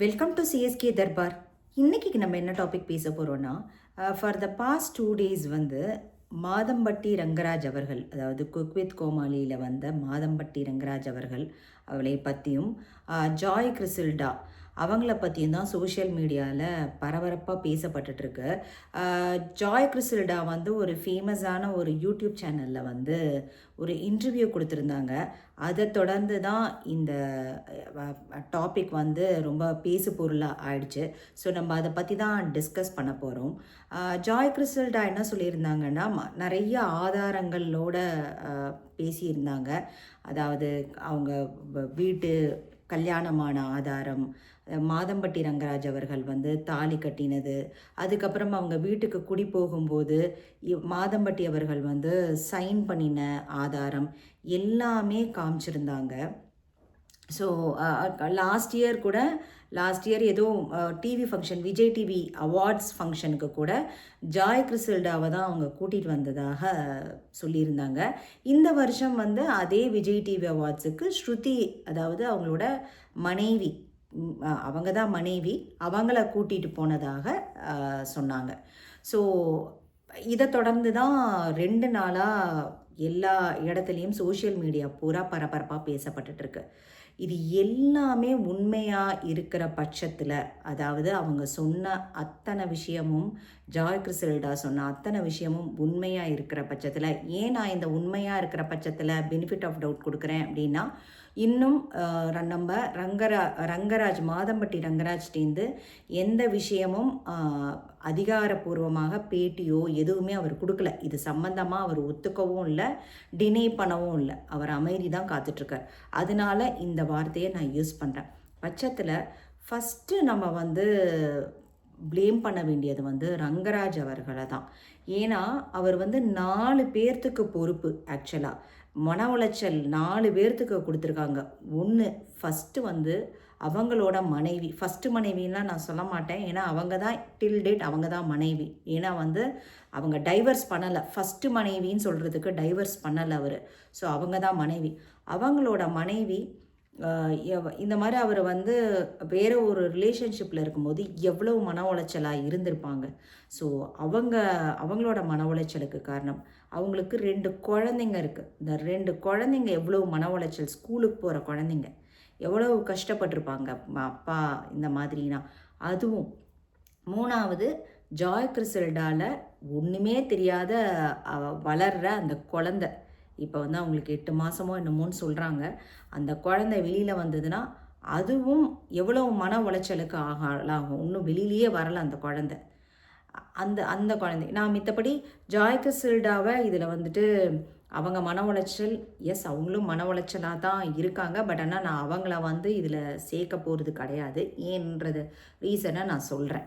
Welcome to CSK Darbar. இன்னைக்கு நம்ம என்ன டாபிக் பேச போகிறோன்னா, for the past 2 days Madhampatty Rangaraj அவர்கள், அதாவது குக் வித் கோமாளியில் வந்த மாதம்பட்டி ரங்கராஜ் அவர்கள் அவளை பற்றியும், ஜாய் கிறிசில்டா அவங்கள பற்றியும் தான் சோஷியல் மீடியாவில் பரபரப்பாக பேசப்பட்டுட்ருக்கு. ஜாய் கிறிசில்டா ஒரு ஃபேமஸான ஒரு யூடியூப் சேனலில் ஒரு இன்டர்வியூ கொடுத்துருந்தாங்க. அதை தொடர்ந்து தான் இந்த டாபிக் ரொம்ப பேசு பொருளாக ஆயிடுச்சு. ஸோ நம்ம அதை பற்றி தான் டிஸ்கஸ் பண்ண போகிறோம். ஜாய் கிறிஸ்டல்டா என்ன சொல்லியிருந்தாங்கன்னா, நிறைய ஆதாரங்களோட பேசியிருந்தாங்க. அதாவது அவங்க வீட்டு கல்யாணமான ஆதாரம், மாதம்பட்டி ரங்கராஜ் அவர்கள் தாலி கட்டினது, அதுக்கப்புறம் அவங்க வீட்டுக்கு குடி போகும்போது மாதம்பட்டி அவர்கள் சைன் பண்ணின ஆதாரம் எல்லாமே காமிச்சிருந்தாங்க. ஸோ லாஸ்ட் இயர் ஏதோ TV function, Vijay TV awards ஃபங்க்ஷனுக்கு கூட ஜாய் கிறிசில்டாவை தான் அவங்க கூட்டிகிட்டு வந்ததாக சொல்லியிருந்தாங்க. இந்த வருஷம் அதே விஜய் டிவி அவார்ட்ஸுக்கு ஸ்ருதி, அதாவது அவங்களோட மனைவி, அவங்க தான் மனைவி, அவங்கள கூட்டிகிட்டு போனதாக சொன்னாங்க. ஸோ இதை தொடர்ந்து தான் 2 நாளாக எல்லா இடத்துலையும் சோஷியல் மீடியா பூரா பரபரப்பாக பேசப்பட்டுருக்கு. இது எல்லாமே உண்மையாக இருக்கிற பட்சத்தில், அதாவது அவங்க சொன்ன அத்தனை விஷயமும், ஜாய் கிறிசில்டா சொன்ன அத்தனை விஷயமும் உண்மையாக இருக்கிற பட்சத்தில், ஏன் நான் இந்த உண்மையாக இருக்கிற பட்சத்தில் பெனிஃபிட் ஆஃப் டவுட் கொடுக்குறேன் அப்படின்னா, இன்னும் நம்ம ரங்கராஜ், மாதம்பட்டி ரங்கராஜ்டேந்து எந்த விஷயமும் அதிகாரப்பூர்வமாக பேட்டியோ எதுவுமே அவர் கொடுக்கல. இது சம்பந்தமாக அவர் ஒத்துக்கவும் இல்லை, டினை பண்ணவும் இல்லை. அவர் அமைதி தான் காத்துட்ருக்கார். அதனால இந்த வார்த்தையை நான் யூஸ் பண்ணுறேன். பட்சத்தில் ஃபஸ்ட்டு நம்ம ப்ளேம் பண்ண வேண்டியது ரங்கராஜ் அவர்களை தான். ஏன்னா அவர் 4 பேர்த்துக்கு பொறுப்பு. ஆக்சுவலாக மன உளைச்சல் 4 பேர்த்துக்கு கொடுத்துருக்காங்க. ஒன்று, ஃபஸ்ட்டு அவங்களோட மனைவி, ஃபஸ்ட்டு மனைவின்லாம் நான் சொல்ல மாட்டேன், ஏன்னா அவங்க தான் டில் டேட் அவங்க தான் மனைவி. ஏன்னா அவங்க டைவர்ஸ் பண்ணலை, ஃபஸ்ட்டு மனைவின்னு சொல்கிறதுக்கு டைவர்ஸ் பண்ணலை அவர். ஸோ அவங்க தான் மனைவி. அவங்களோட மனைவி இந்த மாதிரி அவர் வேறு ஒரு ரிலேஷன்ஷிப்பில் இருக்கும்போது எவ்வளோ மன உளைச்சலாக இருந்திருப்பாங்க. ஸோ அவங்களோட மன உளைச்சலுக்கு காரணம், அவங்களுக்கு 2 குழந்தைங்க இருக்குது. இந்த 2 குழந்தைங்க எவ்வளோ மன உளைச்சல், ஸ்கூலுக்கு போகிற குழந்தைங்க எவ்வளோ கஷ்டப்பட்டிருப்பாங்க அப்பா இந்த மாதிரினா. அதுவும் 3வது, ஜாய் கிறிசில்டாவில் ஒன்றுமே தெரியாத வளர்கிற அந்த குழந்தை, இப்போ அவங்களுக்கு 8 மாதமோ என்னமோன்னு சொல்கிறாங்க. அந்த குழந்தை வெளியில் வந்ததுன்னா அதுவும் எவ்வளோ மன உளைச்சலுக்கு ஆகலாகும். இன்னும் வெளியிலேயே வரலை அந்த குழந்தை. அந்த குழந்தை, நான் மித்தபடி ஜாய் கிறிசில்டாவை இதில் அவங்க மன உளைச்சல், எஸ் அவங்களும் மன உளைச்சலாக தான் இருக்காங்க. பட் ஆனால் நான் அவங்கள இதில் சேர்க்க போகிறது கிடையாது. ஏன்றது ரீசனை நான் சொல்கிறேன்.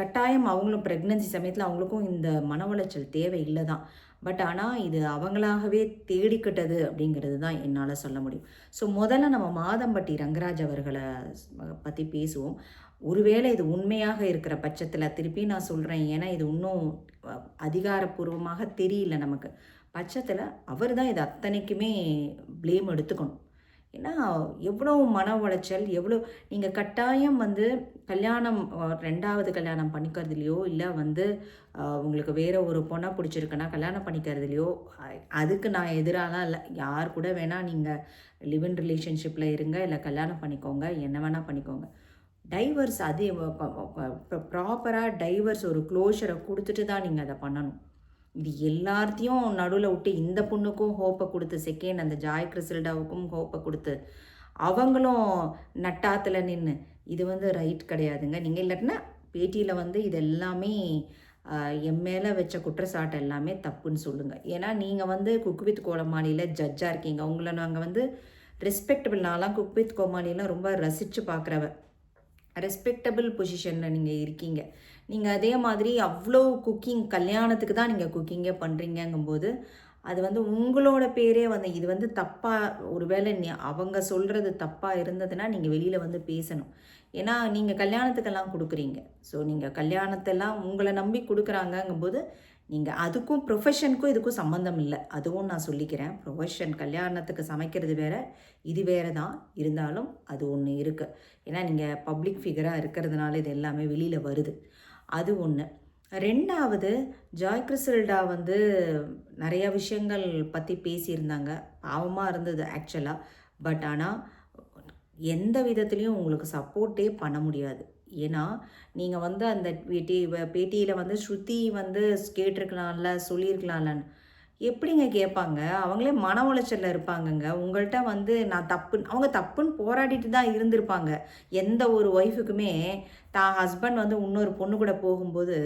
கட்டாயம் அவங்களும் ப்ரெக்னன்சி சமயத்தில் அவங்களுக்கும் இந்த மன உளைச்சல் தேவை இல்லை தான். பட் ஆனால் இது அவங்களாகவே தேடிக்கிட்டது அப்படிங்கிறது தான் என்னால் சொல்ல முடியும். ஸோ முதல்ல நம்ம மாதம்பட்டி ரங்கராஜ் அவர்களை பற்றி பேசுவோம். ஒருவேளை இது உண்மையாக இருக்கிற பட்சத்தில், திருப்பி நான் சொல்கிறேன், ஏன்னா இது இன்னும் அதிகாரப்பூர்வமாக தெரியல நமக்கு பட்சத்தில், அவர் தான் இது அத்தனைக்குமே ப்ளேம் எடுத்துக்கணும். ஏன்னா எவ்வளோ மன உளைச்சல், எவ்வளோ நீங்கள் கட்டாயம் கல்யாணம், 2வது கல்யாணம் பண்ணிக்கிறதுலையோ, இல்லை உங்களுக்கு வேறு ஒரு பொண்ணை பிடிச்சிருக்குன்னா கல்யாணம் பண்ணிக்கிறதுலையோ, அதுக்கு நான் எதிராலாம் இல்லை. யார் கூட வேணால் நீங்கள் லிவ் இன் ரிலேஷன்ஷிப்பில் இருங்க, இல்லை கல்யாணம் பண்ணிக்கோங்க, என்ன வேணால் பண்ணிக்கோங்க. டைவர்ஸ் அது ப்ராப்பராக டைவர்ஸ் ஒரு க்ளோஷரை கொடுத்துட்டு தான் நீங்கள் அதை பண்ணணும். இது எல்லாத்தையும் நடுவில் விட்டு இந்த பொண்ணுக்கும் ஹோப்பை கொடுத்து, செகண்ட் அந்த ஜாய் கிறிசில்டாவுக்கும் ஹோப்பை கொடுத்து, அவங்களும் நட்டாத்தில் நின்று, இது ரைட் கிடையாதுங்க. நீங்கள் இல்லாட்டினா பேட்டியில் இது எல்லாமே என் மேலே வச்ச குற்றச்சாட்டு எல்லாமே தப்புன்னு சொல்லுங்கள். ஏன்னா நீங்கள் குக் வித் கோமாளியில் ஜட்ஜாக இருக்கீங்க. உங்களை நாங்கள் ரெஸ்பெக்டபிள், நான்லாம் குக் வித் கோமாளிலாம் ரொம்ப ரசித்து பார்க்குறவ, ரெஸ்பெக்டபிள் பொசிஷனில் நீங்கள் இருக்கீங்க. நீங்கள் அதே மாதிரி அவ்வளோ குக்கிங், கல்யாணத்துக்கு தான் நீங்கள் குக்கிங்கே பண்ணுறீங்கங்கும்போது அது உங்களோட பேரே இது தப்பாக, ஒருவேளை அவங்க சொல்கிறது தப்பாக இருந்ததுன்னா நீங்கள் வெளியில் பேசணும். ஏன்னா நீங்கள் கல்யாணத்துக்கெல்லாம் கொடுக்குறீங்க. ஸோ நீங்கள் கல்யாணத்தெல்லாம் உங்களை நம்பி கொடுக்குறாங்கங்கும்போது நீங்கள் அதுக்கும் ப்ரொஃபஷனுக்கும் இதுக்கும் சம்மந்தம் இல்லை, அதுவும் நான் சொல்லிக்கிறேன். ப்ரொஃபஷன் கல்யாணத்துக்கு சமைக்கிறது வேறு, இது வேறு தான். இருந்தாலும் அது ஒன்று இருக்குது. ஏன்னா நீங்கள் பப்ளிக் ஃபிகராக இருக்கிறதுனால இது எல்லாமே வெளியில் வருது. அது ஒன்று. 2வது, ஜாய் கிறிசல்டா வந்து நிறைய விஷயங்கள் பற்றி பேசியிருந்தாங்க. பாவமாக இருந்தது ஆக்சுவலாக. பட் ஆனால் எந்த விதத்துலேயும் உங்களுக்கு சப்போர்ட்டே பண்ண முடியாது. ஏன்னா நீங்கள் வந்து அந்த பேட்டியில் வந்து ஸ்ருதி வந்து கேட்டிருக்கலாம்ல, சொல்லியிருக்கலாம்லன்னு. எப்படிங்க கேட்பாங்க? அவங்களே மன உளைச்சலில் இருப்பாங்கங்க. உங்கள்கிட்ட வந்து நான் தப்புன்னு அவங்க தப்புன்னு போராடிட்டு தான் இருந்திருப்பாங்க. எந்த ஒரு ஒய்ஃபுக்குமே தான் ஹஸ்பண்ட் வந்து இன்னொரு பொண்ணு கூட போகும்போது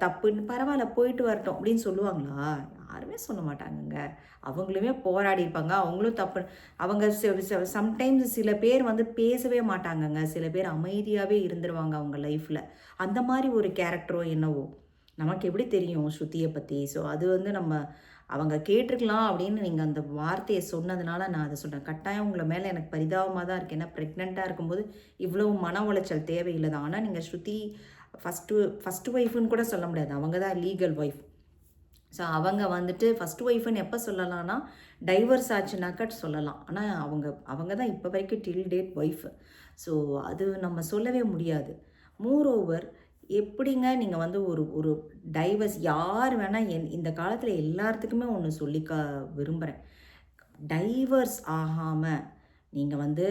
தப்புன்னு பரவாயில்ல போயிட்டு வரட்டும் அப்படின்னு சொல்லுவாங்களா? யாருமே சொல்ல மாட்டாங்கங்க. அவங்களுமே போராடியிருப்பாங்க. அவங்களும் தப்பு அவங்க சம்டைம்ஸ் சில பேர் வந்து பேசவே மாட்டாங்கங்க. சில பேர் அமைதியாகவே இருந்துருவாங்க அவங்க லைஃப்பில். அந்த மாதிரி ஒரு கேரக்டரோ என்னவோ நமக்கு எப்படி தெரியும் ஸ்ருதியை பற்றி? ஸோ அது வந்து அவங்க கேட்டிருக்கலாம் அப்படின்னு நீங்கள் அந்த வார்த்தையை சொன்னதுனால நான் அதை சொல்கிறேன். கட்டாயம் உங்களை மேலே எனக்கு பரிதாபமாக தான் இருக்குது. ஏன்னா ப்ரெக்னெண்ட்டாக இருக்கும்போது இவ்வளோ மன உளைச்சல் தேவையில்லை தான். ஆனால் நீங்கள் ஸ்ருதி ஃபஸ்ட்டு ஒய்ஃபுன்னு கூட சொல்ல முடியாது. அவங்க தான் லீகல் ஒய்ஃப். ஸோ அவங்க வந்துட்டு ஃபஸ்ட்டு ஒய்ஃபுன்னு எப்போ சொல்லலாம்னா டைவர்ஸ் ஆச்சுனாக்கா சொல்லலாம். ஆனால் அவங்க தான் இப்போ வரைக்கும் டில் டேட் ஒய்ஃபு. ஸோ அது நம்ம சொல்லவே முடியாது. மோரோவர் எப்படிங்க நீங்கள் வந்து ஒரு டைவர்ஸ் யார் வேணால் இந்த காலத்தில் எல்லாத்துக்குமே ஒன்று சொல்லிக்க விரும்புகிறேன். டைவர்ஸ் ஆகாமல் நீங்கள் வந்து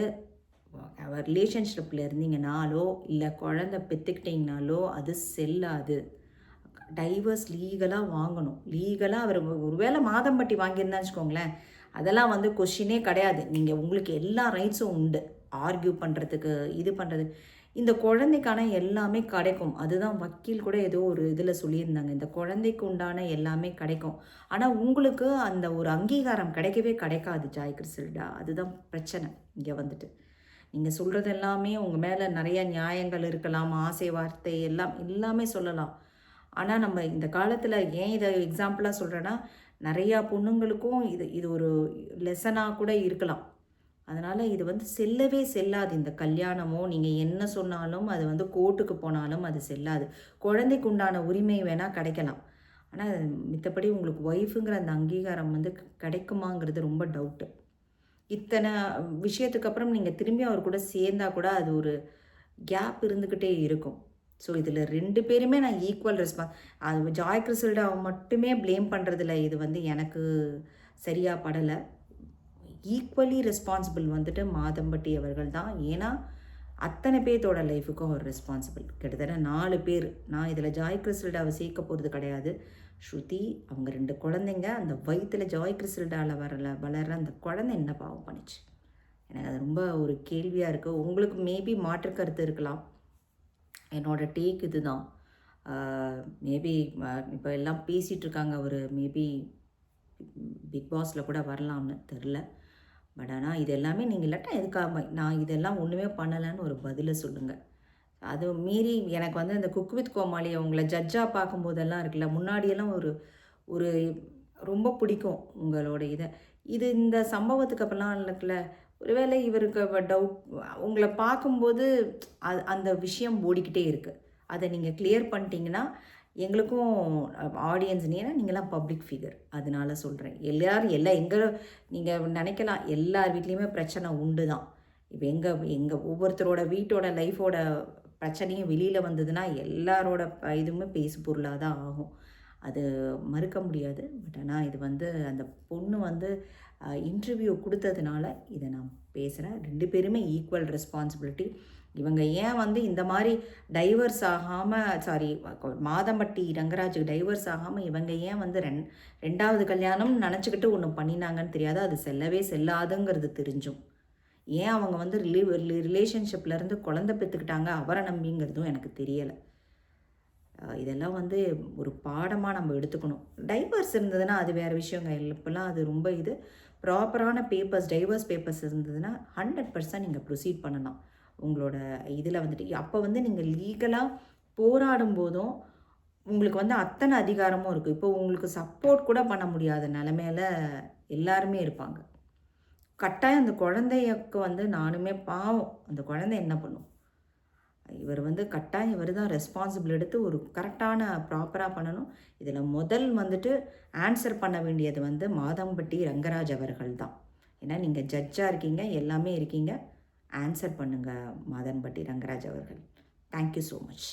ரிலேஷன்ஷிப்பில் இருந்தீங்கனாலோ இல்லை குழந்தை பெற்றுக்கிட்டிங்கனாலோ அது செல்லாது. டைவர்ஸ் லீகலாக வாங்கணும். லீகலாக அவர் ஒருவேளை மாதம்பட்டி வாங்கியிருந்தா வச்சுக்கோங்களேன், அதெல்லாம் வந்து கொஷினே கிடையாது. நீங்கள் உங்களுக்கு எல்லா ரைட்ஸும் உண்டு. ஆர்கியூ பண்ணுறதுக்கு இது பண்ணுறது. இந்த குழந்தைக்கான எல்லாமே கிடைக்கும். அதுதான் வக்கீல் கூட ஏதோ ஒரு இதில் சொல்லியிருந்தாங்க. இந்த குழந்தைக்கு உண்டான எல்லாமே கிடைக்கும். ஆனால் உங்களுக்கு அந்த ஒரு அங்கீகாரம் கிடைக்கவே கிடைக்காது ஜாய் கிறிசல்டா. அதுதான் பிரச்சனை இங்கே வந்துட்டு. நீங்கள் சொல்கிறது எல்லாமே உங்கள் மேலே நிறைய நியாயங்கள் இருக்கலாம், ஆசை வார்த்தை எல்லாமே சொல்லலாம். ஆனால் நம்ம இந்த காலத்தில் ஏன் இதை எக்ஸாம்பிளாக சொல்கிறேன்னா, நிறையா பொண்ணுங்களுக்கும் இது ஒரு லெசனாக கூட இருக்கலாம். அதனால் இது வந்து செல்லவே செல்லாது. இந்த கல்யாணமோ நீங்கள் என்ன சொன்னாலும் அது வந்து கோர்ட்டுக்கு போனாலும் அது செல்லாது. குழந்தைக்கு உண்டான உரிமை வேணால் கிடைக்கலாம். ஆனால் மித்தபடி உங்களுக்கு ஒய்ஃபுங்கிற அந்த அங்கீகாரம் வந்து கிடைக்குமாங்கிறது ரொம்ப டவுட்டு. இத்தனை விஷயத்துக்கு அப்புறம் நீங்கள் திரும்பி அவர் கூட சேர்ந்தால் கூட அது ஒரு கேப் இருந்துக்கிட்டே இருக்கும். ஸோ இதில் 2 பேருமே நான் ஈக்குவல் அது ஜாய் கிறிசல்டாவை மட்டுமே ப்ளேம் பண்ணுறதில்ல. இது வந்து எனக்கு சரியாக படலை. ஈக்குவலி ரெஸ்பான்சிபிள் வந்துட்டு மாதம்பட்டி அவர்கள் தான். ஏன்னா அத்தனை பேர்த்தோட லைஃபுக்கும் அவர் ரெஸ்பான்சிபிள். கிட்டத்தட்ட 4 பேர். நான் இதில் ஜாய் கிறிசல்டாவை சேர்க்க போகிறது கிடையாது. ஸ்ருதி, அவங்க 2 குழந்தைங்க, அந்த வயிற்றில் ஜாய் கிறிசல்டாவில் வளர்கிற அந்த குழந்தை என்ன பாவம் பண்ணிச்சு? எனக்கு அது ரொம்ப ஒரு கேள்வியாக இருக்குது. உங்களுக்கு மேபி மாற்று கருத்து இருக்கலாம். என்னோடய டேக் இது தான். மேபி இப்போ எல்லாம் பேசிகிட்ருக்காங்க அவர் மேபி பிக் பாஸில் கூட வரலாம்னு தெரில. பட் ஆனால் இது எல்லாமே நீங்கள் இல்லாட்டா எதுக்காக நான் இதெல்லாம் ஒன்றுமே பண்ணலைன்னு ஒரு பதிலை சொல்லுங்கள். அது மீறி எனக்கு வந்து இந்த குக் வித் கோமாளி அவங்கள ஜட்ஜாக பார்க்கும்போதெல்லாம் இருக்குல்ல, முன்னாடியெல்லாம் ஒரு ரொம்ப பிடிக்கும் உங்களோட இது இந்த சம்பவத்துக்கு அப்புறம்லாம் இருக்குல்ல, ஒருவேளை இவருக்கு டவுட் உங்களை பார்க்கும்போது அந்த விஷயம் ஓடிக்கிட்டே இருக்குது. அதை நீங்கள் கிளியர் பண்ணிட்டீங்கன்னா எங்களுக்கும் ஆடியன்ஸ், ஏன்னா நீங்களாம் பப்ளிக் ஃபிகர், அதனால சொல்கிறேன். எல்லாம் நீங்கள் நினைக்கலாம் எல்லார் வீட்லேயுமே பிரச்சனை உண்டு தான். இப்போ எங்கள் ஒவ்வொருத்தரோட வீட்டோட லைஃபோட பிரச்சனையும் வெளியில் வந்ததுன்னா எல்லாரோட இதுவுமே பேசு பொருளாக தான் ஆகும். அது மறுக்க முடியாது. பட் ஆனால் இது வந்து அந்த பொண்ணு வந்து இன்டர்வியூ கொடுத்ததுனால இதை நான் பேசுகிறேன். 2 பேருமே ஈக்குவல் ரெஸ்பான்சிபிலிட்டி. இவங்க ஏன் வந்து இந்த மாதிரி டைவர்ஸ் ஆகாமல் மாதம்பட்டி ரங்கராஜுக்கு டைவர்ஸ் ஆகாமல் இவங்க ஏன் வந்து 2வது கல்யாணம் நினச்சிக்கிட்டு ஒன்று பண்ணினாங்கன்னு தெரியாது. அது செல்லவே செல்லாதுங்கிறது தெரிஞ்சும் ஏன் அவங்க வந்து ரிலேஷன்ஷிப்லேருந்து குழந்தை பெற்றுக்கிட்டாங்க அவரை நம்பிங்கிறதும் எனக்கு தெரியலை. இதெல்லாம் வந்து ஒரு பாடமாக நம்ம எடுத்துக்கணும். டைவர்ஸ் இருந்ததுன்னா அது வேறு விஷயங்க. இப்போல்லாம் அது ரொம்ப ப்ராப்பரான டைவர்ஸ் பேப்பர்ஸ் இருந்ததுன்னா 100% நீங்கள் ப்ரொசீட் பண்ணலாம் உங்களோட இதில் வந்துட்டு. அப்போ வந்து நீங்கள் லீகலாக போராடும் போதும் உங்களுக்கு வந்து அத்தனை அதிகாரமும் இருக்குது. இப்போ உங்களுக்கு சப்போர்ட் கூட பண்ண முடியாத நிலமையில எல்லாருமே இருப்பாங்க. கட்டாயம் அந்த குழந்தைக்கு வந்து நானுமே பாவம், அந்த குழந்தை என்ன பண்ணும்? இவர் வந்து கட்டாயம் இவர் தான் ரெஸ்பான்சிபிள் எடுத்து ஒரு கரெக்டான ப்ராப்பராக பண்ணணும். இதில் முதல் வந்துட்டு ஆன்சர் பண்ண வேண்டியது வந்து மாதம்பட்டி ரங்கராஜ் அவர்கள் தான். ஏன்னா நீங்கள் ஜட்ஜாக இருக்கீங்க, எல்லாமே இருக்கீங்க. ஆன்சர் பண்ணுங்கள் மாதம்பட்டி ரங்கராஜ் அவர்கள். Thank you so much.